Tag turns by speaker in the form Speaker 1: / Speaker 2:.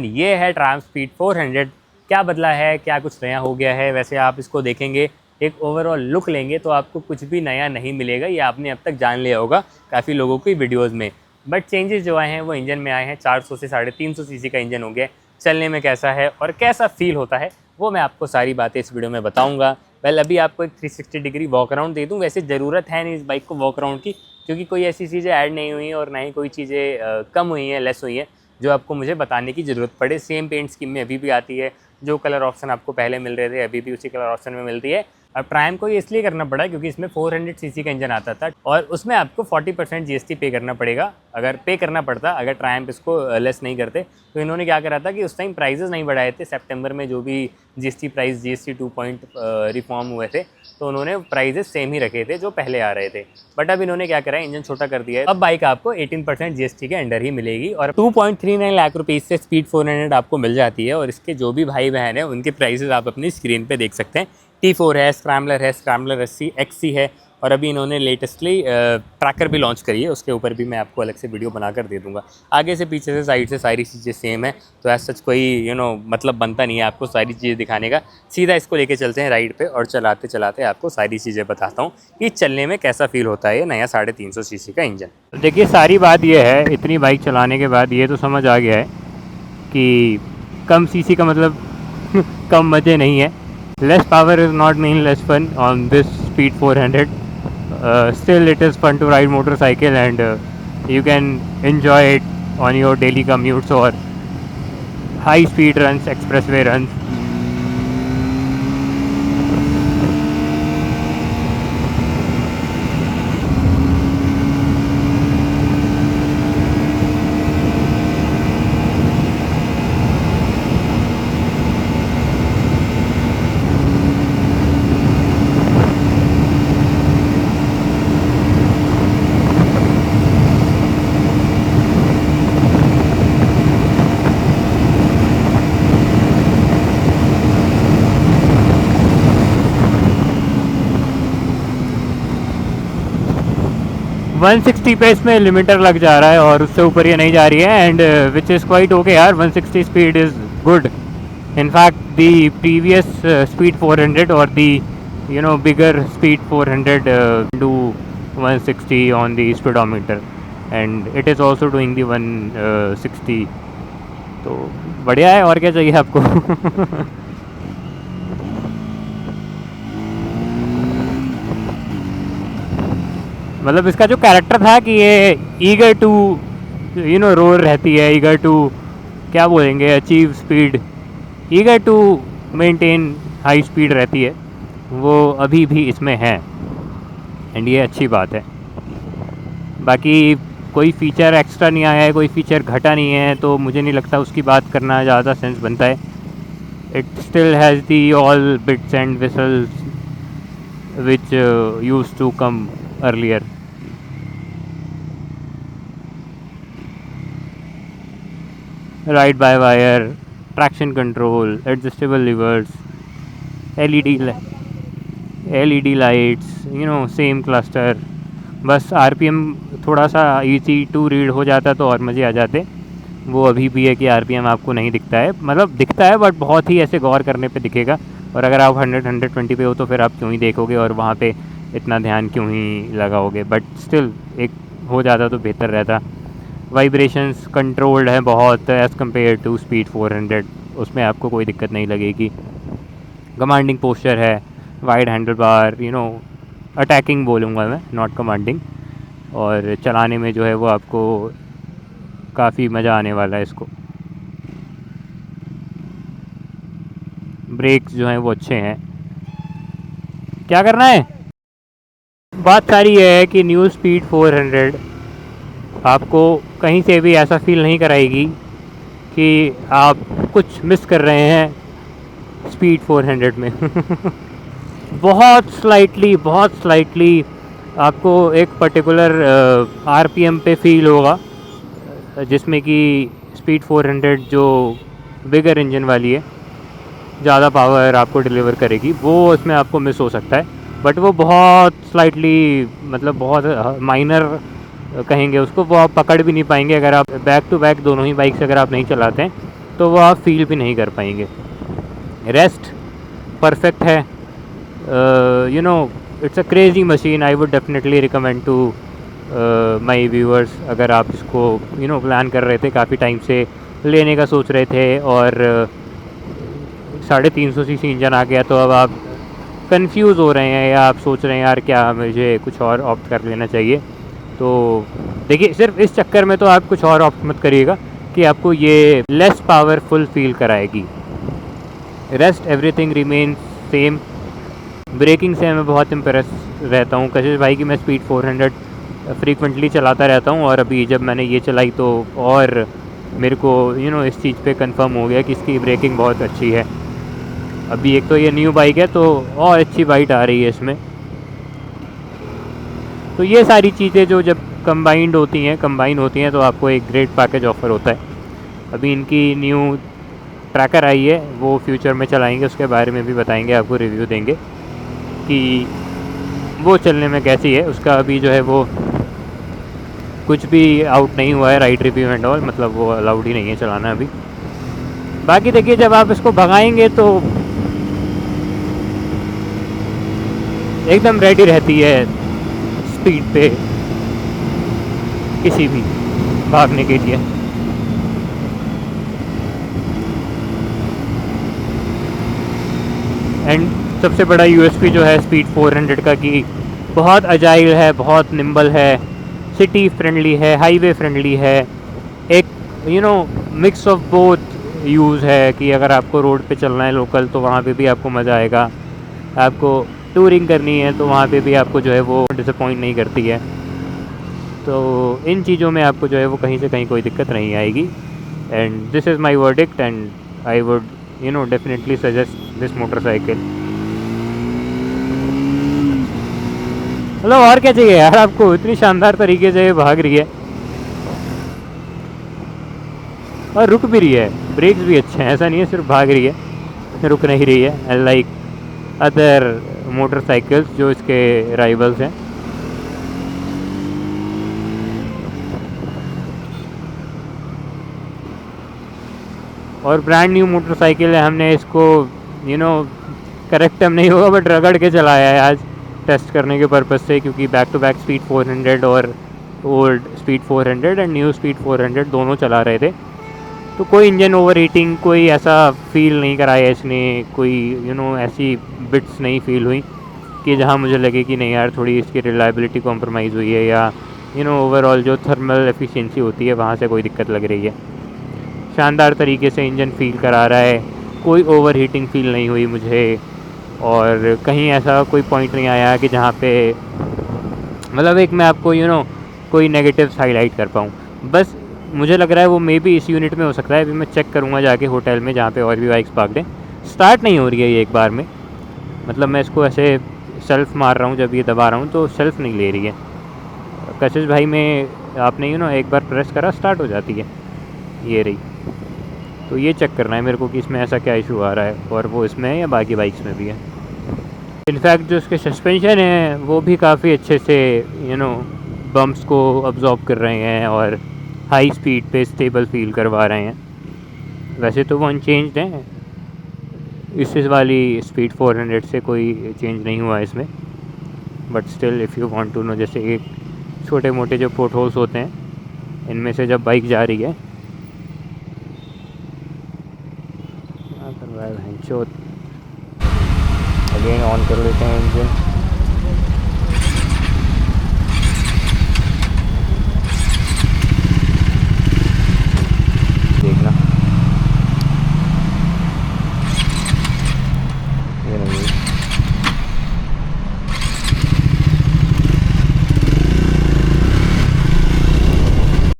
Speaker 1: ये है Triumph speed 400। क्या बदला है, क्या कुछ नया हो गया है, वैसे आप इसको देखेंगे, एक ओवरऑल लुक लेंगे तो आपको कुछ भी नया नहीं मिलेगा। ये आपने अब तक जान लिया होगा काफ़ी लोगों की वीडियोस में। बट चेंजेस जो आए हैं वो इंजन में आए हैं। 400 से 350 सीसी का इंजन हो गया। चलने में कैसा है और कैसा फील होता है वो मैं आपको सारी बातें इस वीडियो में बताऊँगा। वेल अभी आपको एक 360 डिग्री वॉक अराउंड दे दूँ। वैसे ज़रूरत है नहीं इस बाइक को वॉक अराउंड की, क्योंकि कोई ऐसी चीज़ें ऐड नहीं हुई हैं और ना ही कोई चीज़ें कम हुई हैं, लेस हुई हैं जो आपको मुझे बताने की ज़रूरत पड़े। सेम पेंट स्कीम में अभी भी आती है। जो कलर ऑप्शन आपको पहले मिल रहे थे अभी भी उसी कलर ऑप्शन में मिलती है। अब ट्रायम्फ को ये इसलिए करना पड़ा क्योंकि इसमें 400 सीसी का इंजन आता था और उसमें आपको 40% जीएसटी पे करना पड़ेगा। अगर पे करना पड़ता, अगर ट्रायम्फ इसको लेस नहीं करते, तो इन्होंने क्या करा था कि उस टाइम प्राइजेस नहीं बढ़ाए थे। सितंबर में जो भी GST price GST 2 point reform हुए थे तो उन्होंने प्राइजेस सेम ही रखे थे जो पहले आ रहे थे। बट अब इन्होंने क्या करा है, इंजन छोटा कर दिया है। अब बाइक आपको 18% जीएसटी के अंडर ही मिलेगी और 2.39 लाख रुपीज़ से स्पीड 400 आपको मिल जाती है। और इसके जो भी भाई बहन हैं उनके प्राइसेस आप अपनी स्क्रीन पे देख सकते हैं। T4 है, स्क्रैम्बलर XC है और अभी इन्होंने लेटेस्टली ट्रैकर भी लॉन्च करी है। उसके ऊपर भी मैं आपको अलग से वीडियो बनाकर दे दूंगा। आगे से पीछे से साइड से सारी चीज़ें सेम है, तो ऐसा सच कोई मतलब बनता नहीं है आपको सारी चीज़ें दिखाने का। सीधा इसको लेके चलते हैं राइड पे और चलाते चलाते आपको सारी चीज़ें बताता हूँ कि चलने में कैसा फील होता है ये नया 350 सीसी का इंजन। देखिए सारी बात ये है, इतनी बाइक चलाने के बाद ये तो समझ आ गया है कि कम सीसी का मतलब कम मज़े नहीं है। Less power is not mean less fun on this Speed 400. Still, it is fun to ride motorcycle, and you can enjoy it on your daily commutes or high speed runs, expressway runs. 160 पे इसमें limiter लग जा रहा है और उससे ऊपर ये नहीं जा रही है, and which is quite okay यार। 160 speed is good. In fact, the previous speed 400 or the bigger speed 400 do 160 on the speedometer, and it is also doing the 160. तो बढ़िया है, और क्या चाहिए आपको। मतलब इसका जो कैरेक्टर था कि ये ईगर टू रोर रहती है, ईगर टू क्या बोलेंगे, achieve speed, eager to maintain high speed रहती है, वो अभी भी इसमें है, एंड ये अच्छी बात है। बाकी कोई फ़ीचर एक्स्ट्रा नहीं आया है, कोई फ़ीचर घटा नहीं है, तो मुझे नहीं लगता उसकी बात करना ज़्यादा सेंस बनता है। It still has the all bits and whistles which used to come earlier. Ride by wire, traction control, adjustable levers, LED lights, same cluster. बस RPM थोड़ा सा easy to read हो जाता तो और मज़े आ जाते। वो अभी भी है कि RPM आपको नहीं दिखता है, मतलब दिखता है बट बहुत ही ऐसे गौर करने पे दिखेगा। और अगर आप 100-120 पे हो तो फिर आप क्यों ही देखोगे और वहाँ पे इतना ध्यान क्यों ही लगाओगे। बट स्टिल एक हो जाता तो बेहतर रहता। वाइब्रेशंस कंट्रोल्ड है बहुत एज़ कम्पेयर टू स्पीड 400, उसमें आपको कोई दिक्कत नहीं लगेगी। कमांडिंग पोस्चर है, वाइड हैंडल बार, अटैकिंग बोलूँगा मैं, नॉट कमांडिंग। और चलाने में जो है वो आपको काफ़ी मज़ा आने वाला है इसको। ब्रेक्स जो हैं वो अच्छे हैं। क्या करना है, बात सारी ये है कि न्यू स्पीड 400 आपको कहीं से भी ऐसा फील नहीं कराएगी कि आप कुछ मिस कर रहे हैं स्पीड 400 में। बहुत स्लाइटली आपको एक पर्टिकुलर आरपीएम पे फील होगा, जिसमें कि स्पीड 400 जो बिगर इंजन वाली है ज़्यादा पावर आपको डिलीवर करेगी, वो इसमें आपको मिस हो सकता है। बट वो बहुत स्लाइटली, मतलब बहुत माइनर कहेंगे उसको, वो आप पकड़ भी नहीं पाएंगे अगर आप बैक टू बैक दोनों ही बाइक से अगर आप नहीं चलाते हैं तो वो आप फील भी नहीं कर पाएंगे। रेस्ट परफेक्ट है, you know it's a crazy machine. I would definitely recommend to my viewers. अगर आप इसको प्लान कर रहे थे, काफ़ी टाइम से लेने का सोच रहे थे और 350 सीसी इंजन आ गया, तो अब आप कंफ्यूज हो रहे हैं या आप सोच रहे हैं यार क्या मुझे कुछ और ऑप्ट कर लेना चाहिए, तो देखिए सिर्फ इस चक्कर में तो आप कुछ और ऑप्ट मत करिएगा कि आपको ये लेस पावरफुल फील कराएगी। Rest everything remain same. Braking से मैं बहुत इम्प्रेस रहता हूँ कशिश भाई की। मैं स्पीड 400 फ्रीक्वेंटली चलाता रहता हूँ, और अभी जब मैंने ये चलाई तो और मेरे को इस चीज़ पे कंफर्म हो गया कि इसकी ब्रेकिंग बहुत अच्छी है। अभी एक तो ये न्यू बाइक है तो और अच्छी बाइट आ रही है इसमें। तो ये सारी चीज़ें जो जब कंबाइन होती हैं तो आपको एक ग्रेट पैकेज ऑफर होता है। अभी इनकी न्यू ट्रैकर आई है, वो फ्यूचर में चलाएंगे, उसके बारे में भी बताएंगे, आपको रिव्यू देंगे कि वो चलने में कैसी है। उसका अभी जो है वो कुछ भी आउट नहीं हुआ है, राइड रिव्यू एंड ऑल, मतलब वो अलाउड ही नहीं है चलाना अभी। बाकी देखिए जब आप इसको भगाएंगे तो एकदम रेडी रहती है स्पीड पे किसी भी भागने के लिए। एंड सबसे बड़ा यूएसपी जो है स्पीड 400 का कि बहुत अजाइल है, बहुत निम्बल है, सिटी फ्रेंडली है, हाईवे फ्रेंडली है, एक मिक्स ऑफ बोथ यूज़ है कि अगर आपको रोड पे चलना है लोकल तो वहाँ पे भी आपको मज़ा आएगा, आपको टूरिंग करनी है तो वहाँ पे भी आपको जो है वो डिसअपॉइंट नहीं करती है। तो इन चीज़ों में आपको जो है वो कहीं से कहीं कोई दिक्कत नहीं आएगी। And this is my verdict and I would definitely suggest this motorcycle. मतलब और क्या चाहिए यार आपको, इतनी शानदार तरीके से भाग रही है और रुक भी रही है, ब्रेक्स भी अच्छे हैं, ऐसा नहीं है सिर्फ भाग रही है, रुक नहीं रही है लाइक अदर मोटरसाइकिल्स जो इसके राइवल्स हैं। और ब्रांड न्यू मोटरसाइकिल है, हमने इसको करेक्ट हम नहीं होगा बट रगड़ के चलाया है आज टेस्ट करने के पर्पज़ से, क्योंकि बैक टू बैक स्पीड 400 और old speed 400 and new speed 400 दोनों चला रहे थे। तो कोई इंजन ओवर हीटिंग कोई ऐसा फील नहीं कराया इसने, कोई ऐसी बिट्स नहीं फील हुई कि जहाँ मुझे लगे कि नहीं यार थोड़ी इसकी रिलायबिलिटी कॉम्प्रोमाइज़ हुई है, या ओवरऑल जो थर्मल एफिशिएंसी होती है वहाँ से कोई दिक्कत लग रही है। शानदार तरीके से इंजन फील करा रहा है, कोई ओवर हीटिंग फील नहीं हुई मुझे, और कहीं ऐसा कोई पॉइंट नहीं आया कि जहाँ पे मतलब एक मैं आपको कोई नेगेटिव्स हाईलाइट कर पाऊँ। बस मुझे लग रहा है वो मे बी इस यूनिट में हो सकता है, अभी मैं चेक करूँगा जाके होटल में जहाँ पे और भी बाइक्स पार्कड हैं। स्टार्ट नहीं हो रही है ये एक बार में, मतलब मैं इसको ऐसे सेल्फ मार रहा हूँ, जब ये दबा रहा हूँ तो सेल्फ नहीं ले रही है। कशिश भाई में आपने एक बार प्रेस करा स्टार्ट हो जाती है, ये रही। तो ये चेक करना है मेरे को कि इसमें ऐसा क्या इशू आ रहा है, और वो इसमें है या बाकी बाइक्स में भी है। इनफैक्ट जो इसके सस्पेंशन है वो भी काफ़ी अच्छे से बम्प्स को अब्जॉर्ब कर रहे हैं और हाई स्पीड पे स्टेबल फील करवा रहे हैं। वैसे तो वो अनचेंज्ड हैं, इस वाली स्पीड 400 से कोई चेंज नहीं हुआ इसमें, but still if you want to know, जैसे एक छोटे मोटे जो पोर्ट होल्स होते हैं इनमें से जब बाइक जा रही है अगेन ऑन कर लेते हैं इंजन।